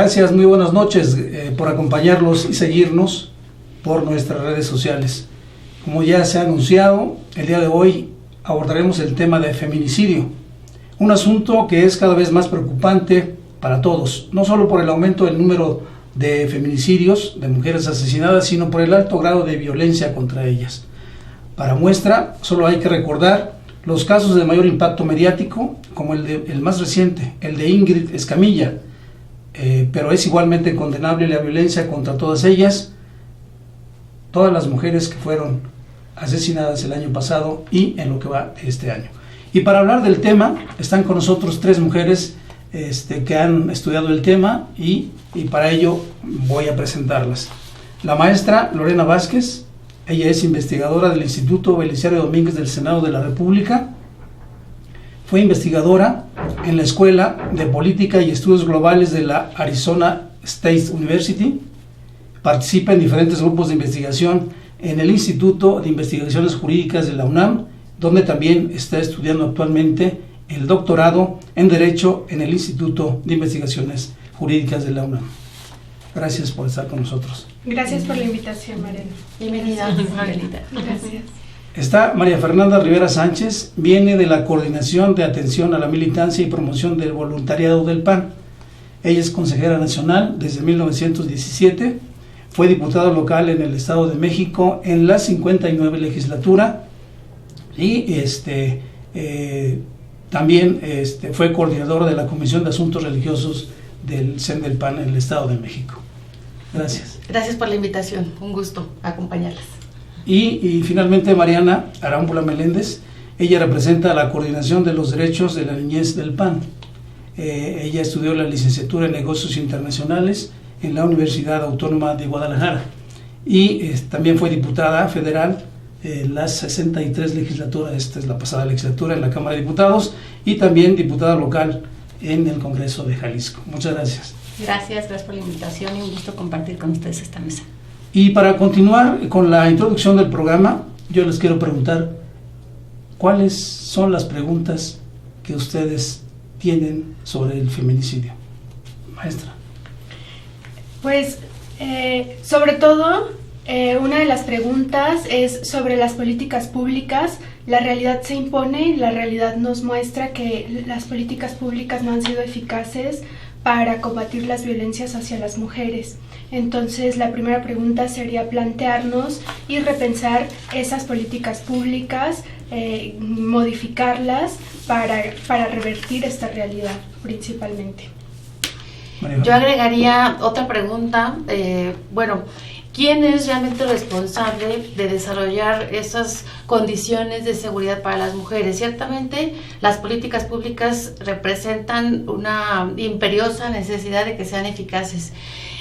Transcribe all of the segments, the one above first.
Gracias, muy buenas noches por acompañarnos y seguirnos por nuestras redes sociales. Como ya se ha anunciado, el día de hoy abordaremos el tema de feminicidio, un asunto que es cada vez más preocupante para todos, no solo por el aumento del número de feminicidios, de mujeres asesinadas, sino por el alto grado de violencia contra ellas. Para muestra, solo hay que recordar los casos de mayor impacto mediático, como el más reciente, el de Ingrid Escamilla, pero es igualmente condenable la violencia contra todas ellas, todas las mujeres que fueron asesinadas el año pasado y en lo que va de este año. Y para hablar del tema, están con nosotros tres mujeres que han estudiado el tema y para ello voy a presentarlas. La maestra Lorena Vázquez, ella es investigadora del Instituto Belisario Domínguez del Senado de la República, fue investigadora en la Escuela de Política y Estudios Globales de la Arizona State University, participa en diferentes grupos de investigación en el Instituto de Investigaciones Jurídicas de la UNAM, donde también está estudiando actualmente el doctorado en Derecho en el Instituto de Investigaciones Jurídicas de la UNAM. Gracias por estar con nosotros. Gracias por la invitación, Mariana. Bienvenida. Gracias. Está María Fernanda Rivera Sánchez, viene de la Coordinación de Atención a la Militancia y Promoción del Voluntariado del PAN. Ella es consejera nacional desde 1917, fue diputada local en el Estado de México en la 59 legislatura y también fue coordinadora de la Comisión de Asuntos Religiosos del CEN del PAN en el Estado de México. Gracias. Gracias por la invitación, un gusto acompañarlas. Y finalmente Mariana Arámbula Meléndez, ella representa la Coordinación de los Derechos de la Niñez del PAN. Ella estudió la licenciatura en Negocios Internacionales en la Universidad Autónoma de Guadalajara y también fue diputada federal en la 63 legislatura, esta es la pasada legislatura en la Cámara de Diputados, y también diputada local en el Congreso de Jalisco. Muchas gracias. Gracias por la invitación y un gusto compartir con ustedes esta mesa. Y para continuar con la introducción del programa, yo les quiero preguntar cuáles son las preguntas que ustedes tienen sobre el feminicidio. Maestra. Pues, sobre todo, una de las preguntas es sobre las políticas públicas. La realidad se impone y la realidad nos muestra que las políticas públicas no han sido eficaces para combatir las violencias hacia las mujeres. Entonces, la primera pregunta sería plantearnos y repensar esas políticas públicas, modificarlas para revertir esta realidad principalmente. Yo agregaría otra pregunta, ¿quién es realmente responsable de desarrollar esas condiciones de seguridad para las mujeres? Ciertamente las políticas públicas representan una imperiosa necesidad de que sean eficaces.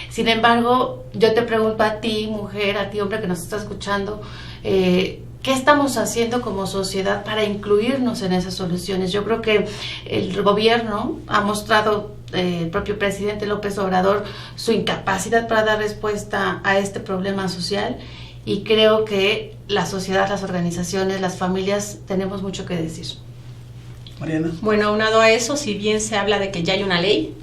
Sin embargo, yo te pregunto a ti, mujer, a ti, hombre, que nos está escuchando, ¿qué estamos haciendo como sociedad para incluirnos en esas soluciones? Yo creo que el gobierno ha mostrado, el propio presidente López Obrador, su incapacidad para dar respuesta a este problema social, y creo que la sociedad, las organizaciones, las familias tenemos mucho que decir. Mariana. Bueno, aunado a eso, si bien se habla de que ya hay una ley,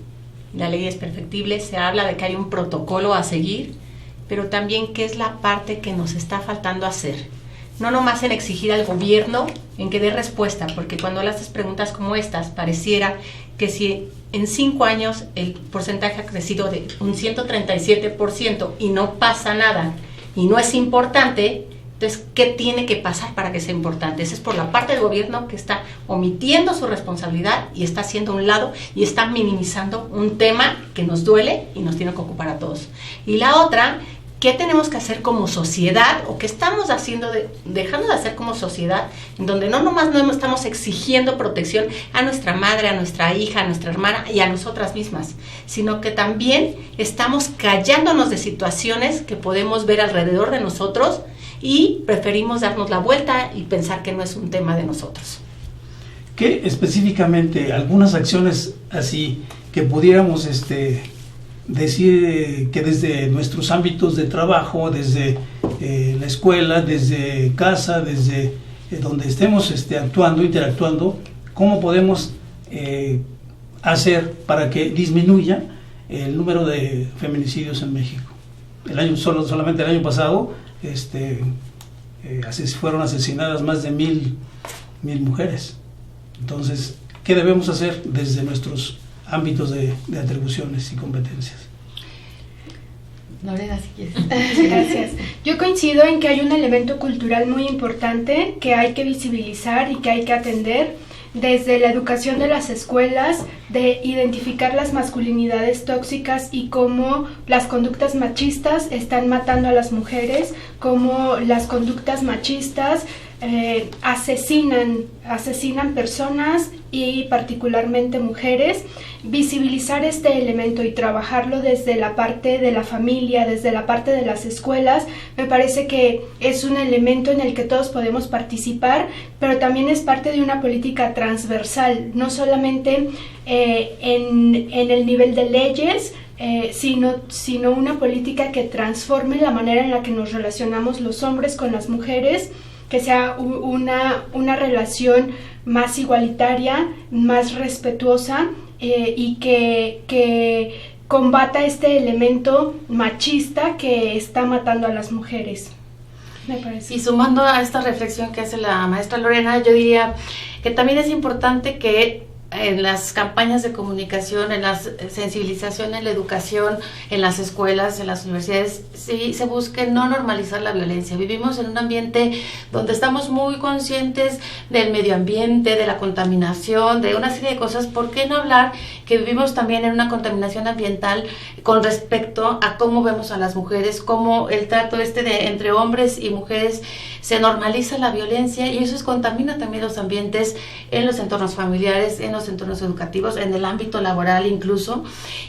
la ley es perfectible, se habla de que hay un protocolo a seguir, pero también qué es la parte que nos está faltando hacer. No nomás en exigir al gobierno en que dé respuesta, porque cuando le haces preguntas como estas, pareciera que si en 5 años el porcentaje ha crecido de un 137% y no pasa nada y no es importante, entonces, ¿qué tiene que pasar para que sea importante? Eso es por la parte del gobierno, que está omitiendo su responsabilidad y está haciendo a un lado y está minimizando un tema que nos duele y nos tiene que ocupar a todos. Y la otra, ¿qué tenemos que hacer como sociedad o qué estamos haciendo, dejando de hacer como sociedad, en donde no estamos exigiendo protección a nuestra madre, a nuestra hija, a nuestra hermana y a nosotras mismas, sino que también estamos callándonos de situaciones que podemos ver alrededor de nosotros y preferimos darnos la vuelta y pensar que no es un tema de nosotros? ¿Qué específicamente, algunas acciones así que pudiéramos decir que desde nuestros ámbitos de trabajo, desde la escuela, desde casa, desde donde estemos actuando, interactuando, cómo podemos hacer para que disminuya el número de feminicidios en México. Solamente el año pasado fueron asesinadas más de 1,000 mujeres. Entonces, ¿qué debemos hacer desde nuestros ámbitos de atribuciones y competencias? Lorena, si quieres. Gracias. Yo coincido en que hay un elemento cultural muy importante que hay que visibilizar y que hay que atender desde la educación de las escuelas, de identificar las masculinidades tóxicas y cómo las conductas machistas están matando a las mujeres, cómo las conductas machistas asesinan personas y particularmente mujeres. Visibilizar este elemento y trabajarlo desde la parte de la familia, desde la parte de las escuelas, me parece que es un elemento en el que todos podemos participar, pero también es parte de una política transversal, no solamente en el nivel de leyes, sino una política que transforme la manera en la que nos relacionamos los hombres con las mujeres, que sea una relación más igualitaria, más respetuosa, y que combata este elemento machista que está matando a las mujeres, me parece. Y sumando a esta reflexión que hace la maestra Lorena, yo diría que también es importante que en las campañas de comunicación, en la sensibilización, en la educación, en las escuelas, en las universidades, sí se busque no normalizar la violencia. Vivimos en un ambiente donde estamos muy conscientes del medio ambiente, de la contaminación, de una serie de cosas. ¿Por qué no hablar que vivimos también en una contaminación ambiental con respecto a cómo vemos a las mujeres, cómo el trato entre hombres y mujeres se normaliza la violencia, y eso contamina también los ambientes en los entornos familiares, en los entornos educativos, en el ámbito laboral incluso?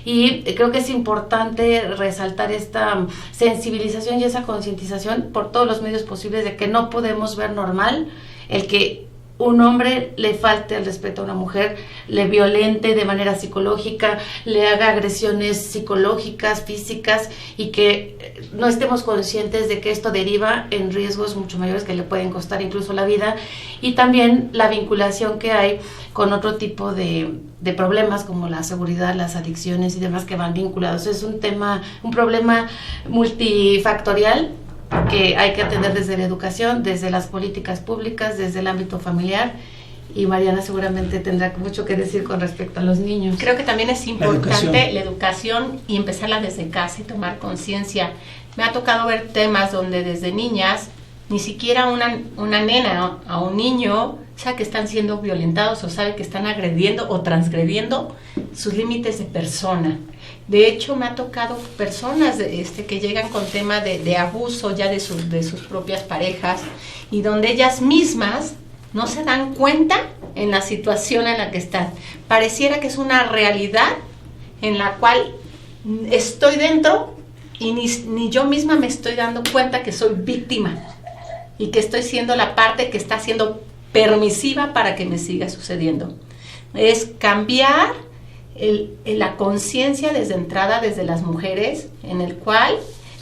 Y creo que es importante resaltar esta sensibilización y esa concientización por todos los medios posibles de que no podemos ver normal el que un hombre le falte el respeto a una mujer, le violente de manera psicológica, le haga agresiones psicológicas, físicas, y que no estemos conscientes de que esto deriva en riesgos mucho mayores que le pueden costar incluso la vida, y también la vinculación que hay con otro tipo de problemas como la seguridad, las adicciones y demás que van vinculados. Es un problema multifactorial que hay que atender desde la educación, desde las políticas públicas, desde el ámbito familiar, y Mariana seguramente tendrá mucho que decir con respecto a los niños. Creo que también es importante la educación y empezarla desde casa y tomar conciencia. Me ha tocado ver temas donde desde niñas, ni siquiera una nena o un niño sabe que están siendo violentados o sabe que están agrediendo o transgrediendo sus límites de persona. De hecho, me ha tocado personas que llegan con tema de abuso ya de sus propias parejas, y donde ellas mismas no se dan cuenta en la situación en la que están. Pareciera que es una realidad en la cual estoy dentro y ni yo misma me estoy dando cuenta que soy víctima y que estoy siendo la parte que está siendo permisiva para que me siga sucediendo. Es cambiar la conciencia desde entrada, desde las mujeres, en el cual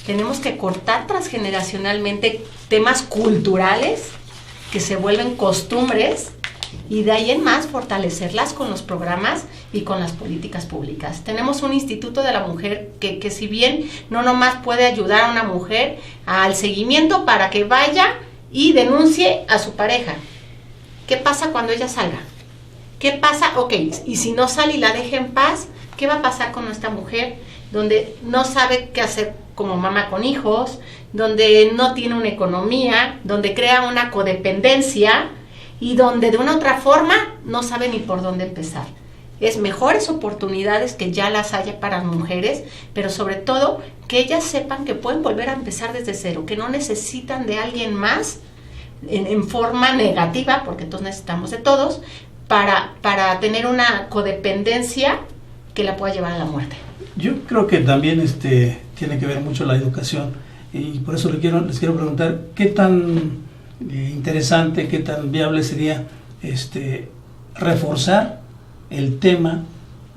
tenemos que cortar transgeneracionalmente temas culturales que se vuelven costumbres, y de ahí en más fortalecerlas con los programas y con las políticas públicas. Tenemos un Instituto de la Mujer que si bien no nomás puede ayudar a una mujer al seguimiento para que vaya y denuncie a su pareja. ¿Qué pasa cuando ella salga? ¿Qué pasa? Ok, y si no sale y la deja en paz, ¿qué va a pasar con esta mujer donde no sabe qué hacer como mamá con hijos, donde no tiene una economía, donde crea una codependencia y donde de una otra forma no sabe ni por dónde empezar? Es mejores oportunidades que ya las haya para mujeres, pero sobre todo que ellas sepan que pueden volver a empezar desde cero, que no necesitan de alguien más en forma negativa, porque entonces necesitamos de todos, para tener una codependencia que la pueda llevar a la muerte. Yo creo que también tiene que ver mucho la educación, y por eso les quiero preguntar qué tan interesante, qué tan viable sería reforzar el tema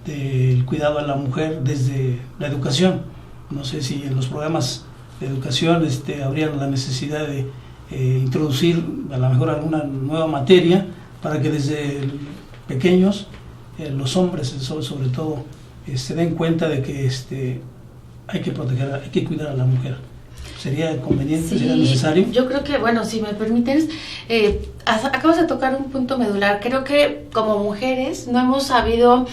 del cuidado a la mujer desde la educación. No sé si en los programas de educación habría la necesidad de introducir a lo mejor alguna nueva materia para que desde pequeños los hombres sobre todo se den cuenta de que hay que proteger, hay que cuidar a la mujer. ¿Sería conveniente, sí, sería necesario? Yo creo que, bueno, si me permites, acabas de tocar un punto medular. Creo que como mujeres no hemos sabido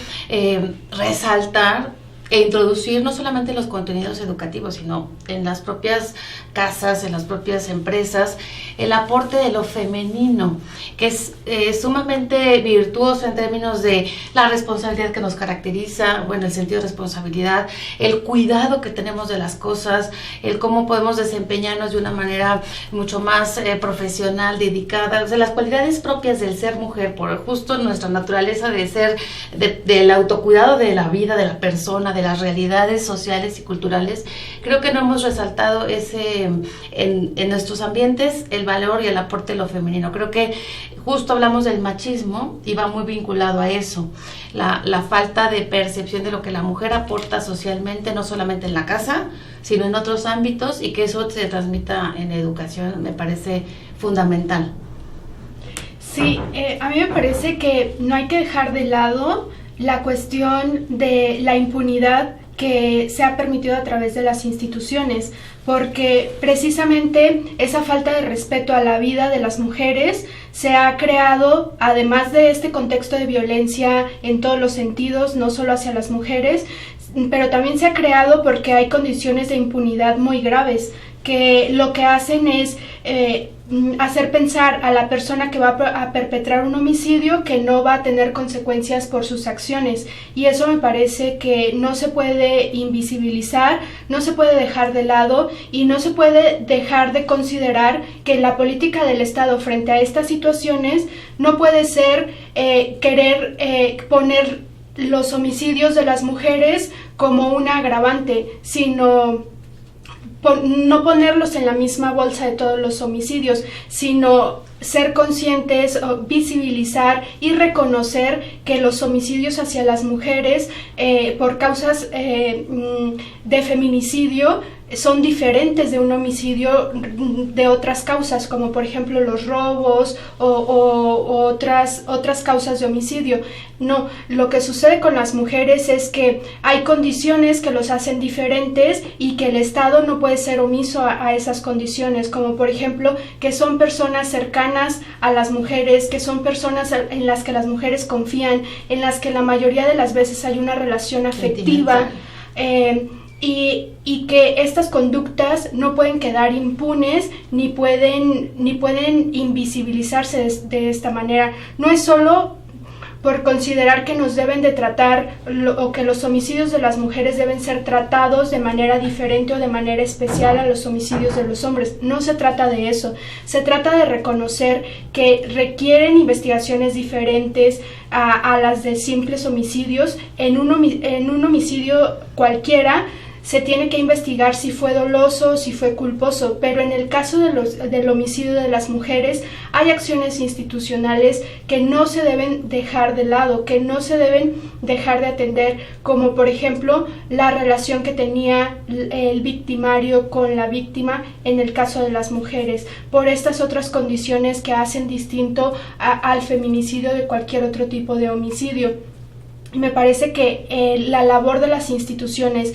resaltar e introducir no solamente los contenidos educativos, sino en las propias casas, en las propias empresas, el aporte de lo femenino, que es sumamente virtuoso en términos de la responsabilidad que nos caracteriza, bueno, el sentido de responsabilidad, el cuidado que tenemos de las cosas, el cómo podemos desempeñarnos de una manera mucho más profesional, dedicada, o sea, las cualidades propias del ser mujer, por justo nuestra naturaleza de ser, del autocuidado de la vida, de la persona, de las realidades sociales y culturales. Creo que no hemos resaltado en nuestros ambientes el valor y el aporte de lo femenino. Creo que justo hablamos del machismo y va muy vinculado a eso, la falta de percepción de lo que la mujer aporta socialmente, no solamente en la casa, sino en otros ámbitos, y que eso se transmita en educación me parece fundamental. Sí, a mí me parece que no hay que dejar de lado la cuestión de la impunidad que se ha permitido a través de las instituciones, porque precisamente esa falta de respeto a la vida de las mujeres se ha creado, además de este contexto de violencia en todos los sentidos, no solo hacia las mujeres, pero también se ha creado porque hay condiciones de impunidad muy graves, que lo que hacen es hacer pensar a la persona que va a perpetrar un homicidio que no va a tener consecuencias por sus acciones, y eso me parece que no se puede invisibilizar, no se puede dejar de lado y no se puede dejar de considerar que la política del Estado frente a estas situaciones no puede ser querer poner los homicidios de las mujeres como un agravante, sino no ponerlos en la misma bolsa de todos los homicidios, sino ser conscientes, visibilizar y reconocer que los homicidios hacia las mujeres por causas de feminicidio son diferentes de un homicidio de otras causas, como por ejemplo los robos o otras causas de homicidio. No, lo que sucede con las mujeres es que hay condiciones que los hacen diferentes y que el Estado no puede ser omiso a esas condiciones, como por ejemplo que son personas cercanas a las mujeres, que son personas en las que las mujeres confían, en las que la mayoría de las veces hay una relación afectiva, y que estas conductas no pueden quedar impunes ni pueden invisibilizarse de esta manera. No es solo por considerar que nos deben de tratar o que los homicidios de las mujeres deben ser tratados de manera diferente o de manera especial a los homicidios de los hombres. No se trata de eso, se trata de reconocer que requieren investigaciones diferentes a las de simples homicidios. En un homicidio cualquiera se tiene que investigar si fue doloso, si fue culposo, pero en el caso del homicidio de las mujeres hay acciones institucionales que no se deben dejar de lado, que no se deben dejar de atender, como por ejemplo la relación que tenía el victimario con la víctima en el caso de las mujeres, por estas otras condiciones que hacen distinto al feminicidio de cualquier otro tipo de homicidio. Me parece que la labor de las instituciones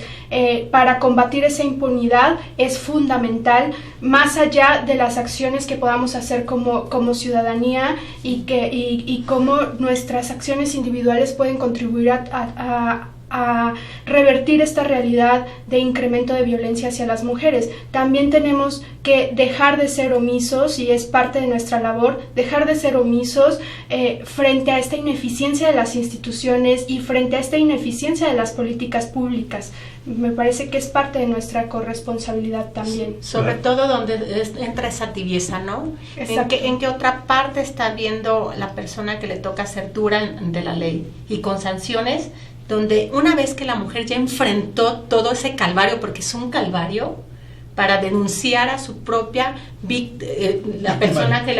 para combatir esa impunidad es fundamental, más allá de las acciones que podamos hacer como ciudadanía y cómo nuestras acciones individuales pueden contribuir a revertir esta realidad de incremento de violencia hacia las mujeres. También tenemos que dejar de ser omisos, y es parte de nuestra labor, dejar de ser omisos frente a esta ineficiencia de las instituciones y frente a esta ineficiencia de las políticas públicas. Me parece que es parte de nuestra corresponsabilidad también. Sobre todo donde entra esa tibieza, ¿no? ¿En qué otra parte está viendo la persona que le toca ser dura de la ley y con sanciones? Donde una vez que la mujer ya enfrentó todo ese calvario, porque es un calvario, para denunciar a su propia la persona que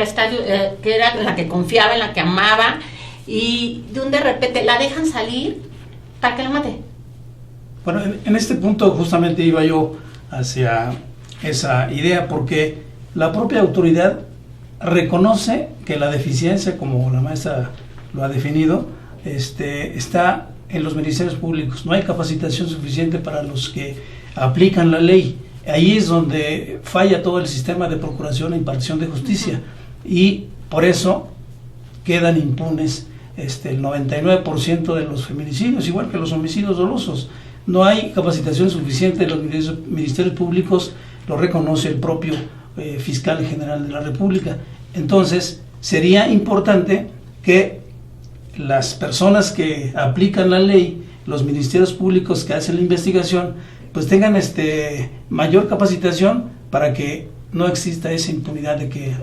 que era en la que confiaba, en la que amaba, y de repente la dejan salir para que la mate. Bueno, en este punto justamente iba yo hacia esa idea, porque la propia autoridad reconoce que la deficiencia, como la maestra lo ha definido, está en los ministerios públicos, no hay capacitación suficiente para los que aplican la ley. Ahí es donde falla todo el sistema de procuración e impartición de justicia, y por eso quedan impunes el 99% de los feminicidios, igual que los homicidios dolosos. No hay capacitación suficiente en los ministerios públicos, lo reconoce el propio fiscal general de la República. Entonces, sería importante que las personas que aplican la ley, los ministerios públicos que hacen la investigación, pues tengan mayor capacitación para que no exista esa impunidad de que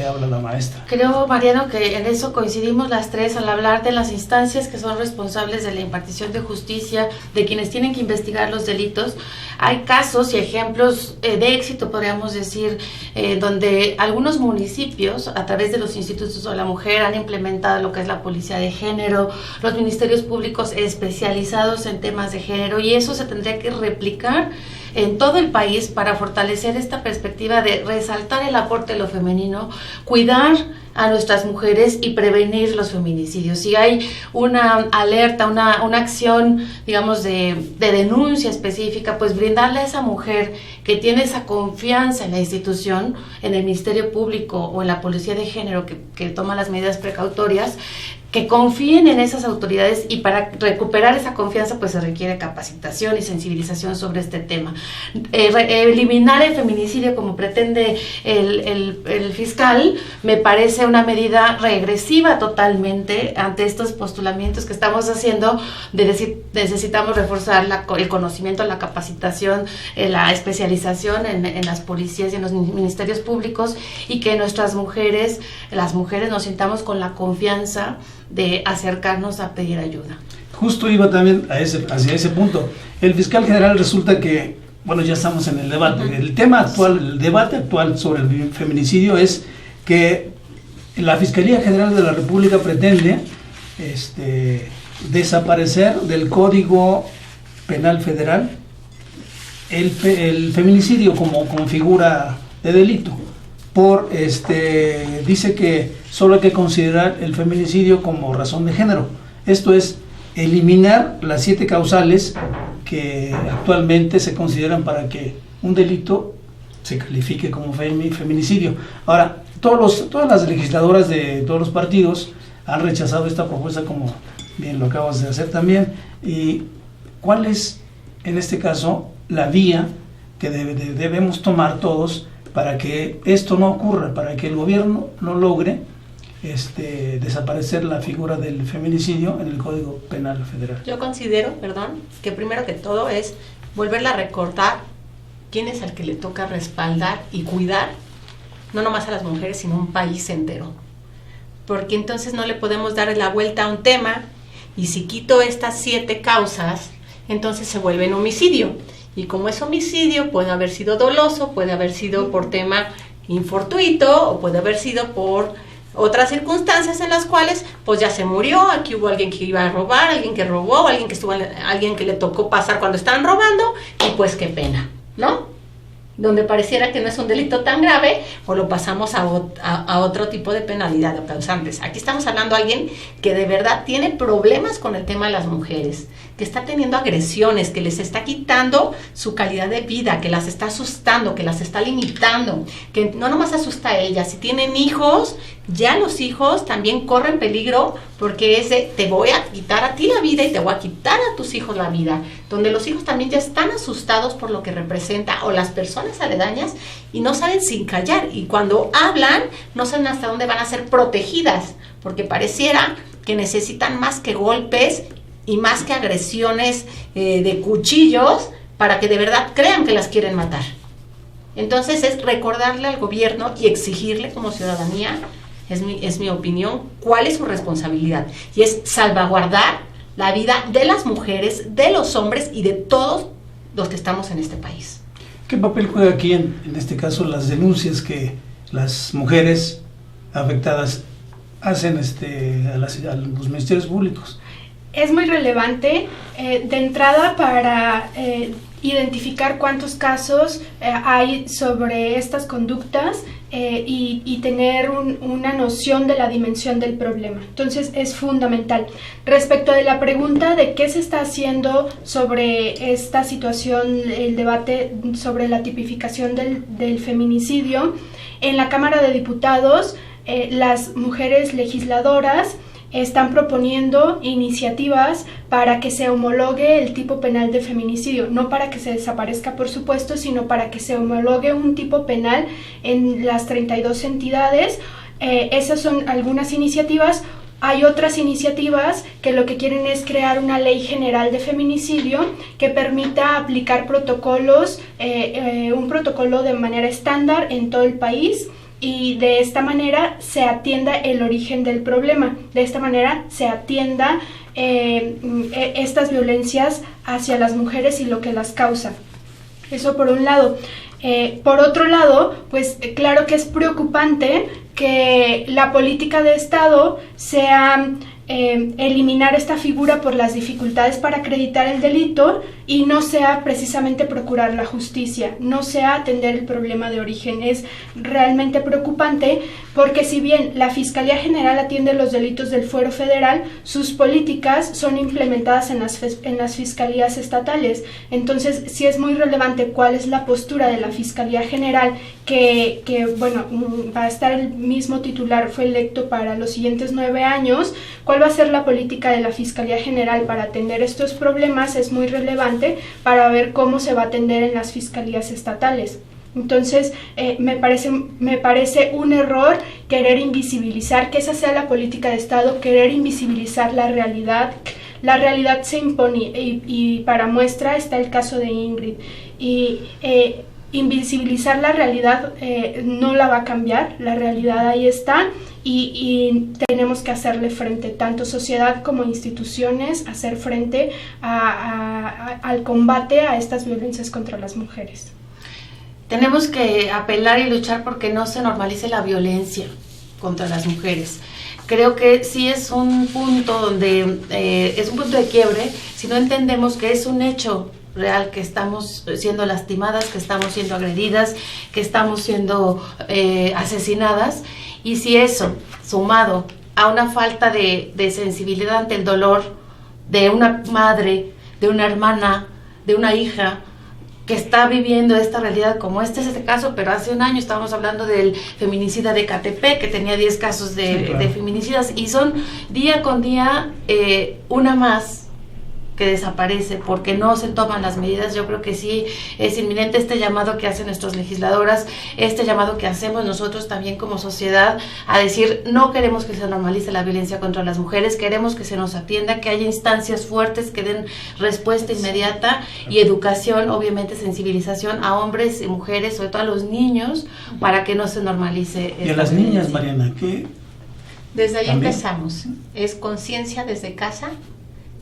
habla la maestra. Creo, Mariano, que en eso coincidimos las tres al hablar de las instancias que son responsables de la impartición de justicia, de quienes tienen que investigar los delitos. Hay casos y ejemplos de éxito, podríamos decir, donde algunos municipios, a través de los institutos de la mujer, han implementado lo que es la policía de género, los ministerios públicos especializados en temas de género, y eso se tendría que replicar en todo el país para fortalecer esta perspectiva de resaltar el aporte de lo femenino, cuidar a nuestras mujeres y prevenir los feminicidios. Si hay una alerta, una acción, digamos, de denuncia específica, pues brindarle a esa mujer que tiene esa confianza en la institución, en el Ministerio Público o en la Policía de Género que toma las medidas precautorias, que confíen en esas autoridades, y para recuperar esa confianza pues se requiere capacitación y sensibilización sobre este tema. Eliminar el feminicidio como pretende el fiscal me parece una medida regresiva totalmente ante estos postulamientos que estamos haciendo de decir necesitamos reforzar el conocimiento, la capacitación, la especialización en las policías y en los ministerios públicos, y que nuestras mujeres, las mujeres nos sintamos con la confianza de acercarnos a pedir ayuda. Justo iba también hacia ese punto. El fiscal general resulta que, bueno, ya estamos en el debate. El tema actual, el debate actual sobre el feminicidio es que la Fiscalía General de la República pretende desaparecer del Código Penal Federal el feminicidio como figura de delito. Dice que solo hay que considerar el feminicidio como razón de género. Esto es eliminar las 7 causales que actualmente se consideran para que un delito se califique como feminicidio. Ahora, todas las legisladoras de todos los partidos han rechazado esta propuesta, como bien lo acabas de hacer también. ¿Y cuál es, en este caso, la vía que debemos tomar todos para que esto no ocurra, para que el gobierno no logre desaparecer la figura del feminicidio en el Código Penal Federal? Yo considero, que primero que todo es volverla a recordar quién es el que le toca respaldar y cuidar, no nomás a las mujeres, sino a un país entero. Porque entonces no le podemos dar la vuelta a un tema, y si quito estas 7 causas, entonces se vuelve un homicidio. Y como es homicidio, puede haber sido doloso, puede haber sido por tema infortuito, o puede haber sido por otras circunstancias en las cuales pues ya se murió, aquí hubo alguien que iba a robar, alguien que robó, alguien que le tocó pasar cuando estaban robando, y pues qué pena, ¿no? Donde pareciera que no es un delito tan grave, pues lo pasamos a otro tipo de penalidad de causantes. Aquí estamos hablando de alguien que de verdad tiene problemas con el tema de las mujeres, que está teniendo agresiones, que les está quitando su calidad de vida, que las está asustando, que las está limitando, que no nomás asusta a ellas. Si tienen hijos, ya los hijos también corren peligro, porque te voy a quitar a ti la vida y te voy a quitar a tus hijos la vida, donde los hijos también ya están asustados por lo que representa, o las personas aledañas, y no saben sin callar, y cuando hablan no saben hasta dónde van a ser protegidas, porque pareciera que necesitan más que golpes y más que agresiones de cuchillos para que de verdad crean que las quieren matar. Entonces es recordarle al gobierno y exigirle como ciudadanía, es mi opinión, cuál es su responsabilidad, y es salvaguardar la vida de las mujeres, de los hombres y de todos los que estamos en este país. ¿Qué papel juega aquí en este caso las denuncias que las mujeres afectadas hacen a los ministerios públicos? Es muy relevante, de entrada, para identificar cuántos casos hay sobre estas conductas y tener una noción de la dimensión del problema. Entonces es fundamental. Respecto de la pregunta de qué se está haciendo sobre esta situación, el debate sobre la tipificación del feminicidio, en la Cámara de Diputados las mujeres legisladoras están proponiendo iniciativas para que se homologue el tipo penal de feminicidio, no para que se desaparezca, por supuesto, sino para que se homologue un tipo penal en las 32 entidades. Esas son algunas iniciativas. Hay otras iniciativas que lo que quieren es crear una ley general de feminicidio que permita aplicar protocolos, un protocolo de manera estándar en todo el país, y de esta manera se atienda el origen del problema, de esta manera se atienda estas violencias hacia las mujeres y lo que las causa. Eso por un lado. Por otro lado, pues claro que es preocupante que la política de Estado sea eliminar esta figura por las dificultades para acreditar el delito y no sea precisamente procurar la justicia, no sea atender el problema de origen. Es realmente preocupante porque si bien la Fiscalía General atiende los delitos del Fuero Federal, sus políticas son implementadas en las fiscalías estatales. Entonces sí es muy relevante cuál es la postura de la Fiscalía General, que bueno, va a estar el mismo titular, fue electo para los siguientes 9 años. ¿Cuál va a ser la política de la Fiscalía General para atender estos problemas? Es muy relevante para ver cómo se va a atender en las fiscalías estatales. Entonces, me parece un error querer invisibilizar, que esa sea la política de Estado, querer invisibilizar la realidad. La realidad se impone y para muestra está el caso de Ingrid. Y invisibilizar la realidad no la va a cambiar, la realidad ahí está. Y tenemos que hacerle frente, tanto sociedad como instituciones, hacer frente al combate a estas violencias contra las mujeres. Tenemos que apelar y luchar porque no se normalice la violencia contra las mujeres. Creo que sí es un punto donde es un punto de quiebre si no entendemos que es un hecho real, que estamos siendo lastimadas, que estamos siendo agredidas, que estamos siendo asesinadas. Y si eso, sumado a una falta de sensibilidad ante el dolor de una madre, de una hermana, de una hija que está viviendo esta realidad, como este es este caso, pero hace un año estábamos hablando del feminicida de Ecatepec, que tenía 10 casos de feminicidas, y son día con día una más que desaparece porque no se toman las medidas. Yo creo que sí es inminente este llamado que hacen nuestras legisladoras, este llamado que hacemos nosotros también como sociedad, a decir, no queremos que se normalice la violencia contra las mujeres, queremos que se nos atienda, que haya instancias fuertes que den respuesta inmediata y educación, obviamente sensibilización a hombres y mujeres, sobre todo a los niños, para que no se normalice. Y a las niñas, Mariana, ¿qué? Desde ahí empezamos, es conciencia desde casa,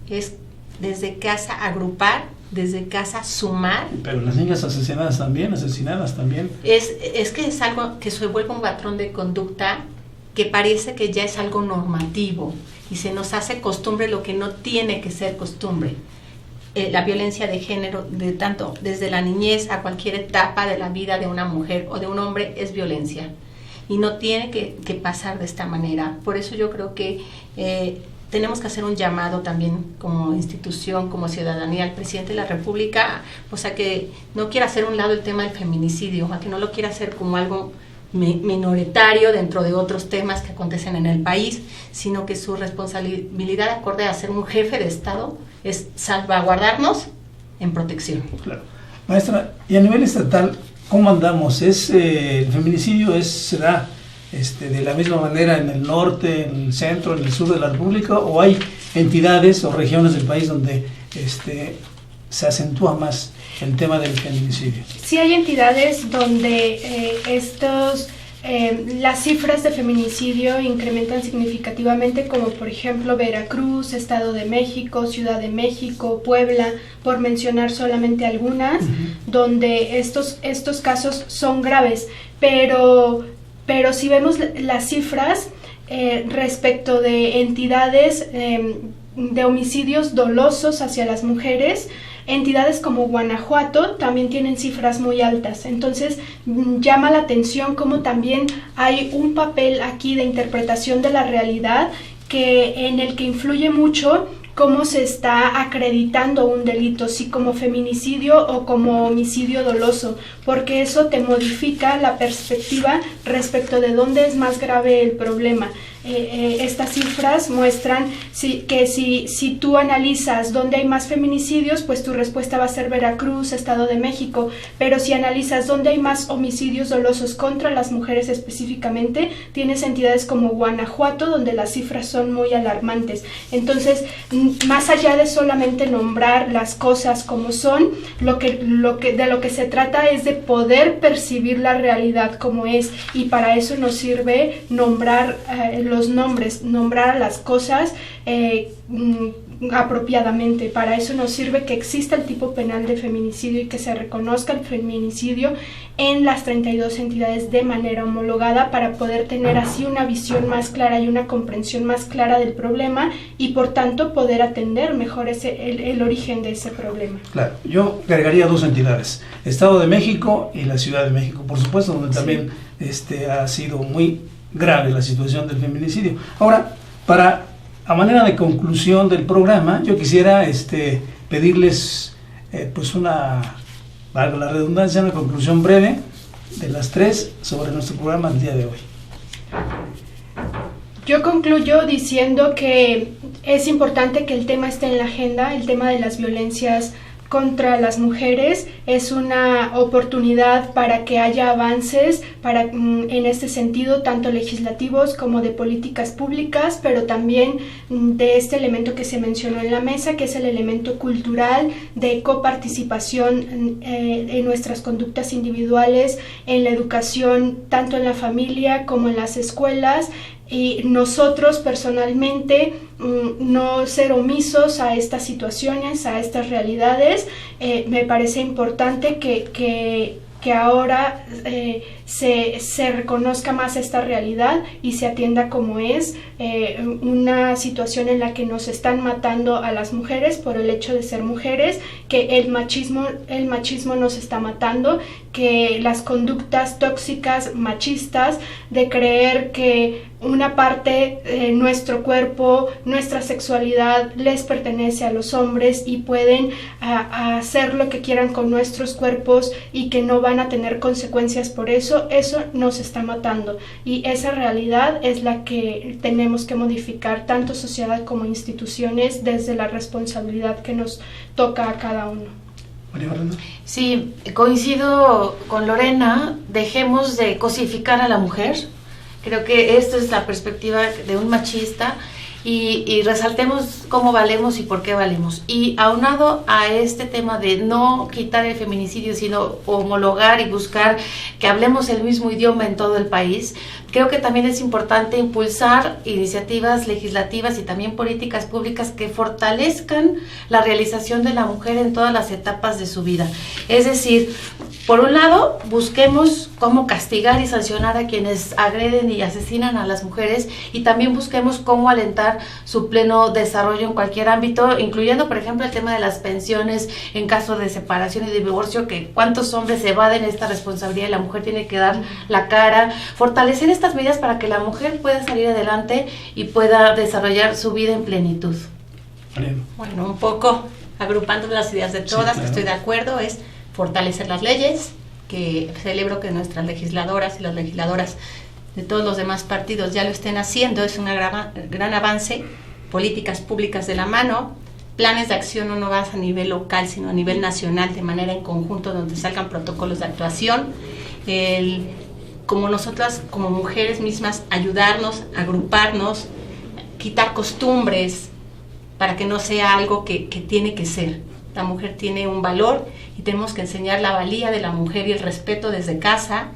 es desde casa agrupar, desde casa sumar. Pero las niñas asesinadas también. Es que es algo que se vuelve un patrón de conducta que parece que ya es algo normativo y se nos hace costumbre lo que no tiene que ser costumbre. La violencia de género, tanto desde la niñez a cualquier etapa de la vida de una mujer o de un hombre, es violencia y no tiene que pasar de esta manera. Por eso yo creo que tenemos que hacer un llamado también como institución, como ciudadanía, al presidente de la República, o sea, que no quiera hacer a un lado el tema del feminicidio, a que no lo quiera hacer como algo minoritario dentro de otros temas que acontecen en el país, sino que su responsabilidad acorde a ser un jefe de Estado es salvaguardarnos en protección. Claro. Maestra, y a nivel estatal, ¿cómo andamos? ¿El feminicidio se da de la misma manera en el norte, en el centro, en el sur de la República, o hay entidades o regiones del país donde se acentúa más el tema del feminicidio? Sí, hay entidades donde las cifras de feminicidio incrementan significativamente, como por ejemplo Veracruz, Estado de México, Ciudad de México, Puebla, por mencionar solamente algunas, donde estos casos son graves, pero si vemos las cifras respecto de entidades de homicidios dolosos hacia las mujeres, entidades como Guanajuato también tienen cifras muy altas. Entonces llama la atención cómo también hay un papel aquí de interpretación de la realidad en el que influye mucho cómo se está acreditando un delito, si como feminicidio o como homicidio doloso, porque eso te modifica la perspectiva respecto de dónde es más grave el problema. Estas cifras muestran que si tú analizas dónde hay más feminicidios, pues tu respuesta va a ser Veracruz, Estado de México, pero si analizas dónde hay más homicidios dolosos contra las mujeres específicamente, tienes entidades como Guanajuato, donde las cifras son muy alarmantes. Entonces, más allá de solamente nombrar las cosas como son, de lo que se trata es de poder percibir la realidad como es, y para eso nos sirve nombrar los nombres, nombrar a las cosas apropiadamente. Para eso nos sirve que exista el tipo penal de feminicidio y que se reconozca el feminicidio en las 32 entidades de manera homologada, para poder tener así una visión más clara y una comprensión más clara del problema, y por tanto poder atender mejor el origen de ese problema. Claro, yo agregaría 2 entidades, Estado de México y la Ciudad de México, por supuesto, donde también ha sido muy grave la situación del feminicidio. Ahora, a manera de conclusión del programa, yo quisiera pedirles pues valga la redundancia, una conclusión breve de las 3 sobre nuestro programa del día de hoy. Yo concluyo diciendo que es importante que el tema esté en la agenda, el tema de las violencias contra las mujeres. Es una oportunidad para que haya avances en este sentido, tanto legislativos como de políticas públicas, pero también de este elemento que se mencionó en la mesa, que es el elemento cultural de coparticipación en nuestras conductas individuales, en la educación, tanto en la familia como en las escuelas. Y nosotros personalmente no ser omisos a estas situaciones, a estas realidades. Me parece importante que ahora se reconozca más esta realidad y se atienda como es, una situación en la que nos están matando a las mujeres por el hecho de ser mujeres, que el machismo nos está matando, que las conductas tóxicas machistas de creer que una parte de nuestro cuerpo, nuestra sexualidad les pertenece a los hombres y pueden hacer lo que quieran con nuestros cuerpos y que no van a tener consecuencias por eso nos está matando, y esa realidad es la que tenemos que modificar, tanto sociedad como instituciones, desde la responsabilidad que nos toca a cada uno. Sí, coincido con Lorena, dejemos de cosificar a la mujer. Creo que esto es la perspectiva de un machista, y resaltemos cómo valemos y por qué valemos. Y aunado a este tema de no quitar el feminicidio, sino homologar y buscar que hablemos el mismo idioma en todo el país, creo que también es importante impulsar iniciativas legislativas y también políticas públicas que fortalezcan la realización de la mujer en todas las etapas de su vida. Es decir, por un lado, busquemos cómo castigar y sancionar a quienes agreden y asesinan a las mujeres, y también busquemos cómo alentar su pleno desarrollo en cualquier ámbito, incluyendo, por ejemplo, el tema de las pensiones en caso de separación y de divorcio, que cuántos hombres evaden esta responsabilidad y la mujer tiene que dar la cara. Fortalecer estas medidas para que la mujer pueda salir adelante y pueda desarrollar su vida en plenitud. Bueno, un poco agrupando las ideas de todas, sí, claro. Estoy de acuerdo, es fortalecer las leyes, que celebro que nuestras legisladoras y las legisladoras de todos los demás partidos ya lo estén haciendo, es un gran avance. Políticas públicas de la mano, planes de acción no más a nivel local, sino a nivel nacional, de manera en conjunto, donde salgan protocolos de actuación. Como nosotras, como mujeres mismas, ayudarnos, agruparnos, quitar costumbres, para que no sea algo que tiene que ser. La mujer tiene un valor y tenemos que enseñar la valía de la mujer y el respeto desde casa,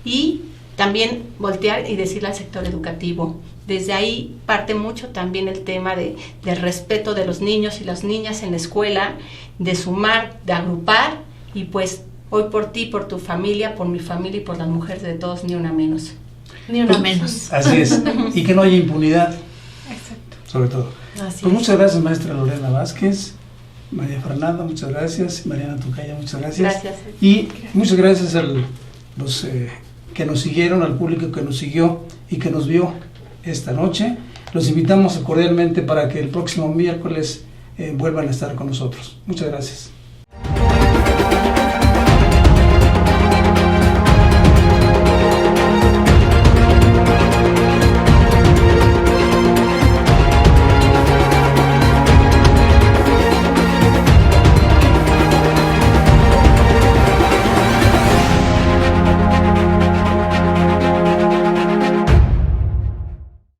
y también voltear y decirle al sector educativo. Desde ahí parte mucho también el tema del respeto de los niños y las niñas en la escuela, de sumar, de agrupar, y pues hoy por ti, por tu familia, por mi familia y por las mujeres de todos, ni una menos. Ni una menos. Así es, y que no haya impunidad. Exacto. Sobre todo. Así Pues muchas gracias, maestra Lorena Vázquez. María Fernanda, muchas gracias. Mariana Tocaya, muchas gracias. Gracias. Y muchas gracias a los que nos siguieron, al público que nos siguió y que nos vio esta noche. Los invitamos cordialmente para que el próximo miércoles vuelvan a estar con nosotros. Muchas gracias.